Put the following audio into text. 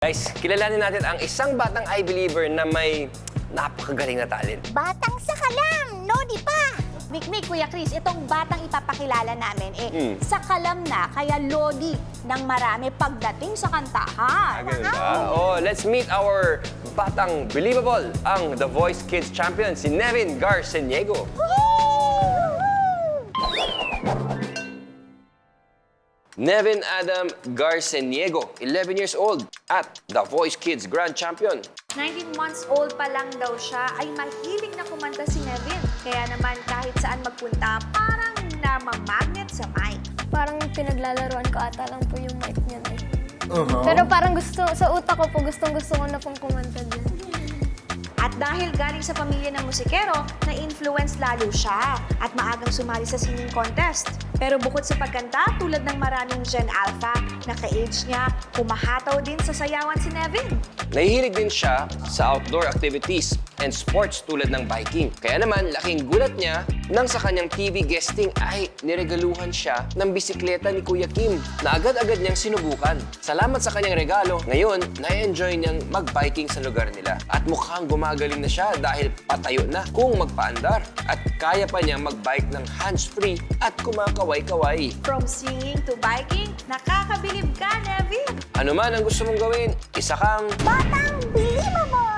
Guys, kilalanin natin ang isang batang I-believer na may napakagaling na talent. Batang sakalam, Lodi pa! Mikmik, Kuya Chris, itong batang ipapakilala namin, sakalam na, kaya Lodi ng marami pagdating sa kantahan. Oh, let's meet our batang believable, ang The Voice Kids champion, si Nevin Garceniego. Nevin Adam Garceniego, 11 years old, at The Voice Kids Grand Champion. 19 months old pa lang daw siya ay mahilig na kumanta si Nevin. Kaya naman kahit saan magpunta, parang namamagnet sa mic. Parang pinaglalaruan ko ata lang po yung mic niya. Pero parang gusto, sa utak ko po, gustong-gusto ko na pong kumanta din. At dahil galing sa pamilya ng musikero, na-influence lalo siya at maagang sumali sa singing contest. Pero bukod sa pagkanta, tulad ng maraming Gen Alpha, na ka-age niya, kumahataw din sa sayawan si Nevin. Nahihilig din siya sa outdoor activities and sports tulad ng biking. Kaya naman, laking gulat niya nang sa kanyang TV guesting ay niregaluhan siya ng bisikleta ni Kuya Kim na agad-agad niyang sinubukan. Salamat sa kanyang regalo, ngayon, na-enjoy niyang mag-biking sa lugar nila. At mukhang gumagaling na siya dahil patayo na kung magpaandar. At kaya pa niyang mag-bike ng hands-free at kumakaway-kaway. From singing to biking, nakakabilib ka, Nevin! Ano man ang gusto mong gawin, isa kang Batang believable!